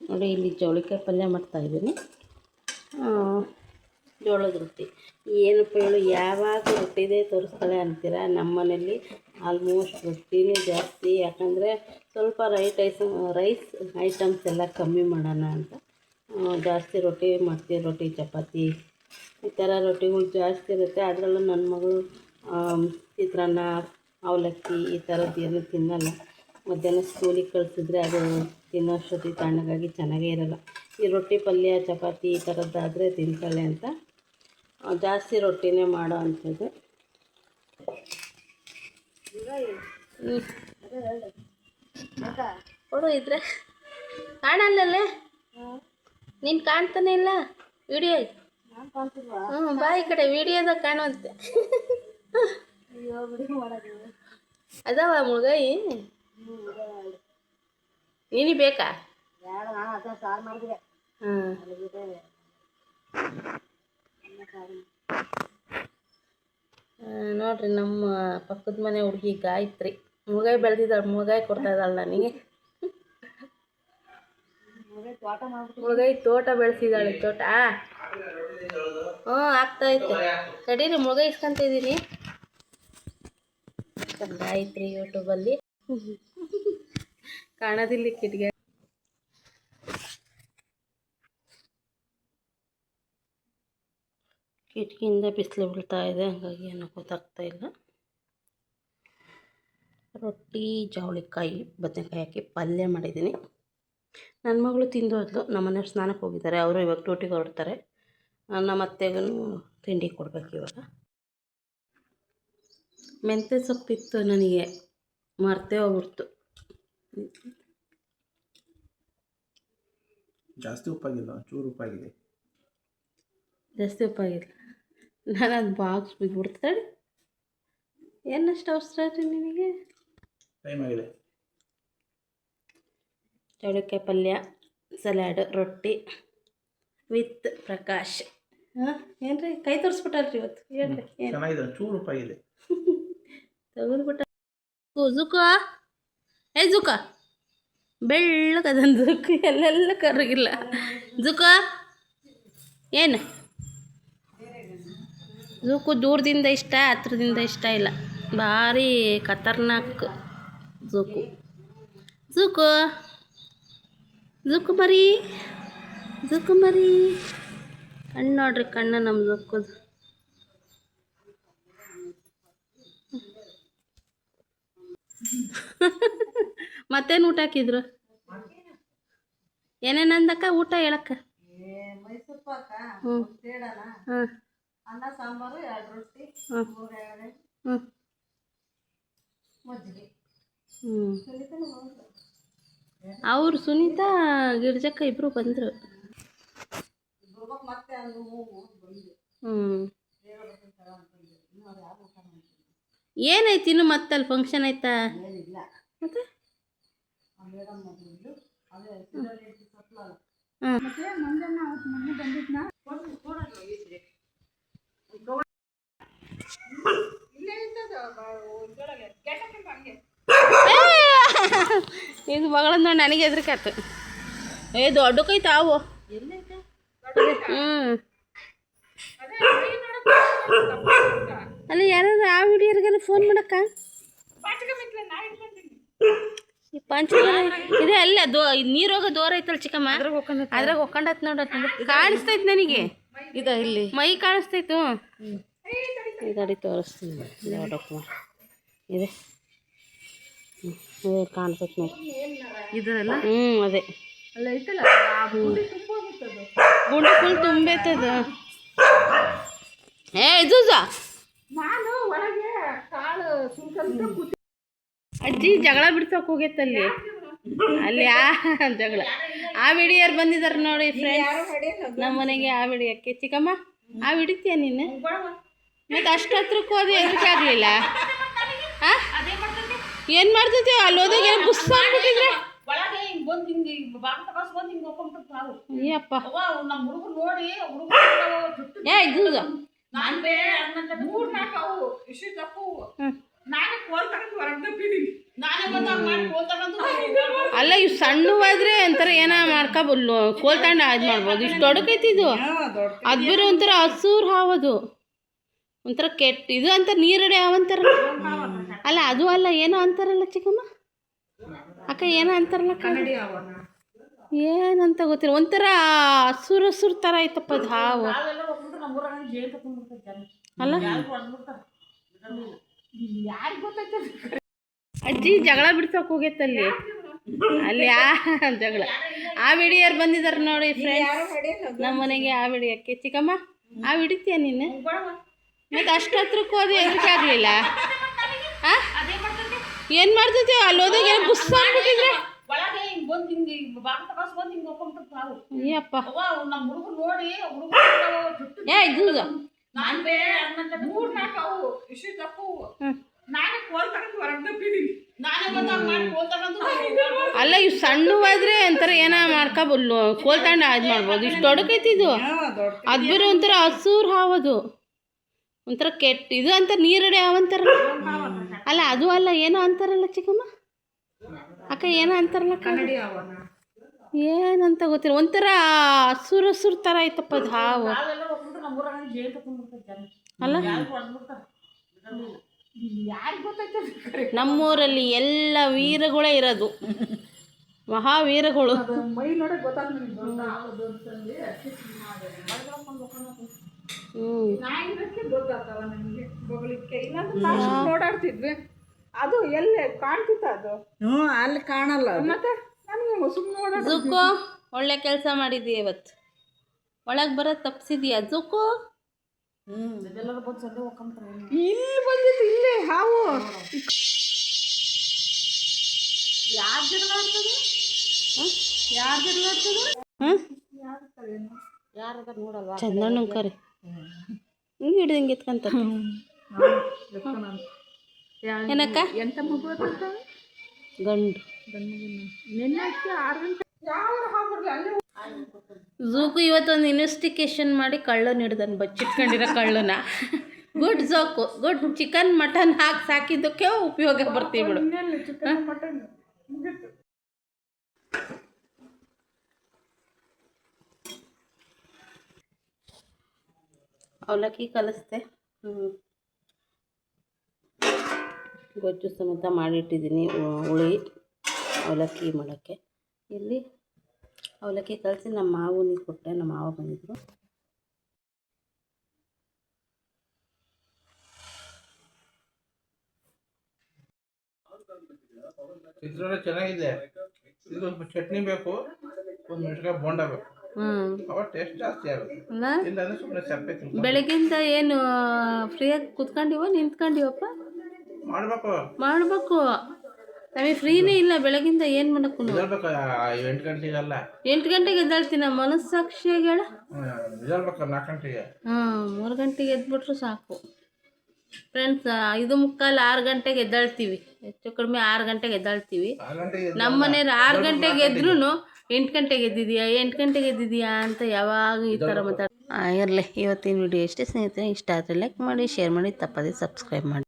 ನೋಡಿ ಇಲ್ಲಿ ಜೋಳಿಕಾಯಿ ಪಲ್ಯ ಮಾಡ್ತಾಯಿದ್ದೀನಿ. ಜೋಳದ ರೊಟ್ಟಿ. ಏನಪ್ಪ ಹೇಳು, ಯಾವಾಗ ರೊಟ್ಟಿದೇ ತೋರಿಸ್ತಾಳೆ ಅಂತೀರ. ನಮ್ಮ ಮನೇಲಿ ಆಲ್ಮೋಸ್ಟ್ ರೊಟ್ಟಿನೇ ಜಾಸ್ತಿ. ಯಾಕಂದರೆ ಸ್ವಲ್ಪ ರೈಸ್ ಐಟಮ್ಸ್ ಎಲ್ಲ ಕಮ್ಮಿ ಮಾಡೋಣ ಅಂತ ಜಾಸ್ತಿ ರೊಟ್ಟಿ ಮಾಡ್ತೀವಿ. ರೊಟ್ಟಿ ಚಪಾತಿ ಈ ಥರ ರೊಟ್ಟಿಗಳು ಜಾಸ್ತಿ ಇರುತ್ತೆ. ಅದರಲ್ಲೂ ನನ್ನ ಮಗಳು ಚಿತ್ರಾನ್ನ ಅವಲಕ್ಕಿ ಈ ಥರದ್ದು ಏನು ತಿನ್ನಲ್ಲ. ಮಧ್ಯಾಹ್ನ ಸ್ಕೂಲಿಗೆ ಕಳಿಸಿದ್ರೆ ಅದು ತಿನ್ನೋಷ್ಟೊತ್ತಿಗೆ ತಣ್ಣಗಾಗಿ ಚೆನ್ನಾಗೇ ಇರೋಲ್ಲ. ಈ ರೊಟ್ಟಿ ಪಲ್ಯ ಚಪಾತಿ ಈ ಥರದ್ದಾದರೆ ತಿಂತಾಳೆ ಅಂತ ಜಾಸ್ತಿ ರೊಟ್ಟಿನೇ ಮಾಡೋ ಅಂಥದ್ದು. ಕೊಡು ಇದ್ರೆ ಕಾಣಲ್ಲಲ್ಲೇ, ನೀನು ಕಾಣ್ತಾನೆ ಇಲ್ಲ ವಿಡಿಯೋ. ಹ್ಞೂ ಬಾ ಈ ಕಡೆ, ವಿಡಿಯೋದಾಗ ಕಾಣುವಂತೆ. ಅದಾವ ಮುಳುಗಾಯಿ ನೀನು ಬೇಕಾ? ಹಾಂ ನೋಡ್ರಿ, ನಮ್ಮ ಪಕ್ಕದ ಮನೆ ಹುಡುಗಿ ಗಾಯತ್ರಿ ಮುಳುಗಾಯಿ ಬೆಳೆದಿದ್ದಾಳೆ. ಮುಳುಗಾಯಿ ಕೊಡ್ತಾ ಇದ್ದಾಳೆ ನನಗೆ. ಮುಳುಗಾಯಿ ತೋಟ ಬೆಳೆಸಿದ್ದಾಳೆ. ತೋಟ ಹ್ಞೂ ಆಗ್ತಾಯಿತ್ತು. ತಡೀರಿ, ಮುಳುಗಾಯಿ ಇಸ್ಕೊಂತ ಇದ್ದೀನಿ. ಗಾಯತ್ರಿ ಯೂಟ್ಯೂಬಲ್ಲಿ ಕಾಣೋದಿಲ್ಲ ಕಿಟಕಿ. ಕಿಟಕಿಯಿಂದ ಬಿಸಿಲು ಬೀಳ್ತಾ ಇದೆ, ಹಾಗಾಗಿ ಏನೋ ಗೊತ್ತಾಗ್ತಾ ಇಲ್ಲ. ರೊಟ್ಟಿ ಜವಳಿಕಾಯಿ ಬದನೆಕಾಯಿ ಹಾಕಿ ಪಲ್ಯ ಮಾಡಿದ್ದೀನಿ. ನನ್ನ ಮಗಳು ತಿಂದು ಹೋದ್ಲು. ನಮ್ಮ ಮನೆಯವ್ರು ಸ್ನಾನಕ್ಕೆ ಹೋಗಿದ್ದಾರೆ. ಅವರು ಇವಾಗ ಡ್ಯೂಟಿಗೆ ಹೊರಡ್ತಾರೆ. ನಮ್ಮ ಅತ್ತೆಗೂ ತಿಂಡಿ ಕೊಡಬೇಕು ಇವಾಗ. ಮೆಂತ್ಯ ಸೊಪ್ಪಿತ್ತು ನನಗೆ, ಮರ್ತೇ ಹೋಗ್ಬಿಡ್ತು. ಜಾಸ್ತಿ ಉಪ್ಪಾಗಿಲ್ಲ, ಚೂರು ಉಪ್ಪಾಗಿದೆ. ಜಾಸ್ತಿ ಉಪ್ಪಾಗಿಲ್ಲ. ನಾನು ಅದು ಬಾಕ್ಸ್ ಬಿದ್ದುಬಿಡ್ತಾಳೆ. ಏನಷ್ಟು ಅವಸರ ರೀ ನಿನಗೆ? ಟೈಮ್ ಆಗಿದೆ. ಚೌಳಿಕಾಯಿ ಪಲ್ಯ, ಸಲಾಡ್, ರೊಟ್ಟಿ ವಿತ್ ಪ್ರಕಾಶ್. ಹಾಂ ಏನು ರೀ ಕೈ ತೋರಿಸ್ಬಿಟ್ಟಲ್ರಿ ಇವತ್ತು? ಹೇಳ್ರಿ ಏನು ಚೆನ್ನಾಗಿದೆ, ಚೂರು ಉಪ್ಪಾಗಿದೆ. ತೆಗೆದುಬಿಟ್ಟ. ಜುಕ ಜುಕ ಬೆಳ್ಳಗದಂದು ಜುಕ್ ಎಲ್ಲೆಲ್ಲ ಕರಗಿಲ್ಲ. ಜುಕ ಏನು ಜುಕು ದೂರದಿಂದ ಇಷ್ಟ, ಹತ್ರದಿಂದ ಇಷ್ಟ ಇಲ್ಲ. ಭಾರಿ ಖತರ್ನಾಕ್ ಜುಕು. ಜುಕು ಜುಕು ಮರಿ, ಜುಕು ಮರಿ. ಕಣ್ಣು ನೋಡ್ರಿ, ಕಣ್ಣು ನಮ್ಮ ಜುಕ್ಕದು. ಮತ್ತೇನು ಊಟ ಹಾಕಿದ್ರು? ಏನೇನಂದಕ್ಕ ಊಟ ಹೇಳಕ್ಕ? ಮೈಸೂರು ಪಾಕ, ಹಾಂ ಅನ್ನ ಸಾಂಬಾರು, 2 ರೊಟ್ಟಿ, 3 ಎಳೆ, ಮಜ್ಜಿಗೆ. ಅವರು ಸುನೀತಾ ಗಿರ್ಜಕ್ಕ ಇಬ್ಬರು ಬಂದರು. ಮತ್ತೆ ಅಲ್ಲಿ ಹೋಗು ಬಂದು ಏನೈತಿ ಇನ್ನು ಮತ್ತೆ ಅಲ್ಲಿ ಫಂಕ್ಷನ್ ಆಯ್ತಾ? ಏನಿಲ್ಲ ಮತ್ತೆ ಮೇಡಮ್ ಮಗಳು ಅದೇ ಸಪ್ಲಲ್ಲ ಹಾಂ ಮತ್ತೆ ಮಂಜಣ್ಣ ಮೊನ್ನೆ ಬಂದಿದ್ನ ಇದು ಮಗಳನ್ನ ನನಗೆ ಹೆದರಿಕಾತು. ದೊಡ್ಡ ಕೈ ತಾವು. ಅಲ್ಲ ಯಾರಾದ್ರೂ ಆ ವಿಡಿಯೋರಿಗೆಲ್ಲ ಫೋನ್ ಮಾಡಕ್ಕ? ಈ ಪಂಚ ಇದೆ ಅಲ್ಲ ನೀರೋಗ ದೂರ ಐತಲ್ಲ ಚಿಕ್ಕಮ್ಮ, ಅದ್ರಾಗ ಹೊಕ್ಕೊಂಡತ್ ನೋಡ. ಕಾಣಿಸ್ತೈತೆ ನನಗೆ. ಇದ ಇಲ್ಲಿ ಮೈ ಕಾಣಿಸ್ತೈತು. ಇದಡಿ ತೋರಿಸ್ತೀನಿ ನೋಡಪ್ಪ. ಇದೆ ಕಾಣಿಸ್ತೈತೆ ನೋಡಿ ಇದೆಲ್ಲ. ಅದೇ ಅಲ್ಲ ಐತಲ್ಲ ಗುಂಡು ಫುಲ್ ತುಂಬೈತದ. ಜೂಜ ನಾನು ಒಳಗೆ ಕಾಳು ಸುಂಕ ಅಜ್ಜಿ ಜಗಳ ಬಿಡ್ಸೋಕೆ ಹೋಗೈತಲ್ಲಿ. ಅಲ್ಲಿ ಆ ಜಗಳ ಆ ವಿಡಿಯೋರು ಬಂದಿದ್ದಾರೆ ನೋಡಿ ಫ್ರೆಂಡ್ಸ್ ನಮ್ಮ ಮನೆಗೆ. ಆ ವಿಡಿಯೋಕ್ಕೆ ಚಿಕ್ಕಮ್ಮ ಆ ಹಿಡಿತೀಯ ನೀನು? ಮತ್ತು ಅಷ್ಟು ಹತ್ರಕ್ಕೆ ಹೋದೆ ಎದಕ್ಕೆ ಆಗಲಿಲ್ಲ? ಹಾಂ ಏನು ಮಾಡ್ತೈತಿ ಅಲ್ಲಿ ಹೋದಾಗ ಏನು ಬುಸ್ ಆಗ್ಬಿಟ್ಟಿದ್ರೆ? ಅಯ್ಯಪ್ಪ ಜೂಜ ನಾನು ಕೋಲ್ ತಗೊಂಡು ಹೊರಗೆ ತಪ್ಪಿದ್ದೀನಿ. ನಾನು ಅಲ್ಲ ಇವು ಸಣ್ಣವಾದ್ರೆ ಒಂಥರ ಏನ ಮಾಡ್ಕೊಬೋದು ಕೋಲ್ ತಗೊಂಡು ಇದು ಮಾಡ್ಬೋದು. ಇಷ್ಟು ದೊಡ್ಡಕೈತಿ ಇದು. ಅದು ಬೇರೆ ಒಂಥರ ಹಸೂರು ಹಾವದು ಒಂಥರ ಕೆಟ್ಟ ಇದು ಅಂತ ನೀರಡೆ ಹಾವಂತಾರ. ಅಲ್ಲ ಅದು ಅಲ್ಲ ಏನೋ ಅಂತಾರಲ್ಲ ಚಿಕ್ಕಮ್ಮ ಅಕ್ಕ ಏನೋ ಅಂತಾರಲ್ಲ ಏನಂತ ಗೊತ್ತಿಲ್ಲ ಒಂಥರ ಹಸುರು ಹಸುರು ಥರ ಐತಪ್ಪ ಅದು ಹಾವು ಅಲ್ಲ. ಅಜ್ಜಿ ಜಗಳ ಬಿಡ್ಸೋಕೆ ಹೋಗೈತಲ್ಲಿ ಅಲ್ಲಿ ಜಗಳ ಆ ವಿಡಿಯೋರು ಬಂದಿದ್ದಾರೆ ನೋಡಿ ಫ್ರೆಂಡ್ಸ್ ನಮ್ಮ ಮನೆಗೆ ಆ ವಿಡಿಯೋಕ್ಕೆ. ಚಿಕ್ಕಮ್ಮ ಆ ಹಿಡಿತೀಯ ನೀನು ಮತ್ತು ಅಷ್ಟು ಹತ್ರಕ್ಕೆ ಹೋದ್ರೆ ಎದಕ್ಕೆ ಆಗಲಿಲ್ಲ ಏನು ಮಾಡ್ತೈತೆ ಅಲ್ಲಿ ಹೋದಾಗ ಏನು ಬುಸ್ ಅಂದ್ಬಿಟ್ಟಿದ್ರೆ ಅಯ್ಯಪ್ಪ ಏ ಇದು ಅಲ್ಲ ಇವು ಸಣ್ಣವಾದ್ರೆ ಒಂಥರ ಏನ ಮಾಡ್ಕೊಬೋದು ಕೋಲ್ ತಗೊಂಡು ಇದು ಮಾಡ್ಬೋದು. ಇಷ್ಟು ದೊಡ್ಡಕೈತಿ ಇದು. ಅದು ಬೇರೆ ಒಂಥರ ಹಸೂರು ಹಾವದು ಒಂಥರ ಕೆಟ್ಟ ಇದು ಅಂತ ನೀರಡೆ ಹಾವಂತಾರ. ಅಲ್ಲ ಅದು ಅಲ್ಲ ಏನೋ ಅಂತಾರಲ್ಲ ಚಿಕ್ಕಮ್ಮ ಅಕ್ಕ ಏನೋ ಅಂತಾರಲ್ಲ ಏನಂತ ಗೊತ್ತಿಲ್ಲ ಒಂಥರ ಹಸುರು ಹಸುರು ಥರ ಐತಪ್ಪ ಅದು ಹಾವು ಅಲ್ಲ. ನಮ್ಮೂರಲ್ಲಿ ಎಲ್ಲ ವೀರಗಳೇ ಇರೋದು ಮಹಾವೀರಗಳು. ಓಡಾಡ್ತಿದ್ವಿ ಅದು ಎಲ್ಲಿ ಕಾಣ್ತಿತ್ತ ಅದು ಅಲ್ಲಿ ಕಾಣಲ್ಲ ಮತ್ತೆ ಜುಕ್ಕು ಒಳ್ಳೆ ಕೆಲಸ ಮಾಡಿದ್ದೀಯ ಇವತ್ತು. ಒಳಗೆ ಬರೋದು ತಪ್ಪಿಸಿದೀಯ ಜುಕ್ಕು. ಇಲ್ಲಿ ಬಂದಿತ್ತು ಇಲ್ಲೇ ಹಾವು ಚಂದಣ್ಣ ಕರಿ ಹಿಂಗೆ ಹಿಡಿದು ಹಿಂಗೆ ಎತ್ಕೊಂತ ಏನಕ್ಕ ಎಂತ ಮಗು ಗಂಡು ನಿನ್ನೆ 6 ಗಂಟೆ ಝೂಕು ಇವತ್ತೊಂದು ಇನ್ವೆಸ್ಟಿಗೇಷನ್ ಮಾಡಿ ಕಳ್ಳನ ಹಿಡ್ದನ್ ಬಚ್ಚಿಟ್ಕೊಂಡಿರೋ ಕಳ್ಳನ. Good joke good. Chicken mutton ಹಾಕಿ ಸಾಕಿದ್ದಕ್ಕೆ ಉಪಯೋಗ ಬರ್ತೀವಿ ಬಿಡು. ಅವಲಕ್ಕಿ ಕಲಿಸ್ದೆ ಗೊಜ್ಜು ಸಮೇತ ಮಾಡಿಟ್ಟಿದ್ದೀನಿ ಹುಳಿ ಅವಲಕ್ಕಿ ಮಾಡೋಕ್ಕೆ. ಇಲ್ಲಿ ಅವಲಕ್ಕಿ ಕಲಸಿ ನಮ್ಮ ಮಾವನಿಗೆ ಕೊಟ್ಟೆ. ನಮ್ಮ ಮಾವ ಬಂದಿದ್ರು. ಚಿತ್ರಾನ್ನ ಚೆನ್ನಾಗಿದೆ. ಇದು ಚಟ್ನಿ ಬೇಕು, ಒಂದು ಮೆಣಸಿನಕಾಯಿ ಬೋಂಡ ಬೇಕು, ಅವಾಗ ಟೇಸ್ಟ್ ಜಾಸ್ತಿ ಆಗುತ್ತೆ. ಇಲ್ಲಾಂದ್ರೆ ಸುಮ್ಮನೆ ಸಪ್ಪೆ ತಿನ್ಕೊಂಡು ಬೆಳಗ್ಗಿಂದ ಏನು ಫ್ರೀಯಾಗಿ ಕುತ್ಕೊಂಡಿವ ನಿಂತ್ಕೊಂಡಿವಪ್ಪ ಮಾಡಬೇಕು. ನಮಗೆ ಫ್ರೀನೇ ಇಲ್ಲ ಬೆಳಗಿಂದ ಏನು ಮಾಡಕ್ಕೂ. 8 ಗಂಟೆಗಲ್ಲ 8 ಗಂಟೆಗೆ ಎದ್ದಾಳ್ತೀನಿ ಮನಸ್ಸಾಕ್ಷಿಯಾಗಿ ಹೇಳ. 4 ಗಂಟೆಗೆ 3 ಗಂಟೆಗೆ ಎದ್ಬಿಟ್ರು ಸಾಕು ಫ್ರೆಂಡ್ಸ್. 5:45 6 ಗಂಟೆಗೆ ಎದ್ದಾಳ್ತೀವಿ, ಹೆಚ್ಚು ಕಡಿಮೆ 6 ಗಂಟೆಗೆ ಎದ್ದಾಳ್ತೀವಿ. ನಮ್ಮ ಮನೆಯವ್ರು 6 ಗಂಟೆಗೆ ಎದ್ರೂ 8 ಗಂಟೆಗೆ ಎದ್ದಿದ್ಯಾ 8 ಗಂಟೆಗೆ ಎದ್ದಿದ್ಯಾ ಅಂತ ಯಾವಾಗ ಈ ಥರ ಮಾತಾಡ. ಇರಲಿ ಇವತ್ತಿನ ವಿಡಿಯೋ ಇಷ್ಟೇ ಸ್ನೇಹಿತರೆ. ಇಷ್ಟ ಆದರೆ ಲೈಕ್ ಮಾಡಿ, ಶೇರ್ ಮಾಡಿ, ತಪ್ಪದೆ ಸಬ್ಸ್ಕ್ರೈಬ್ ಮಾಡಿ.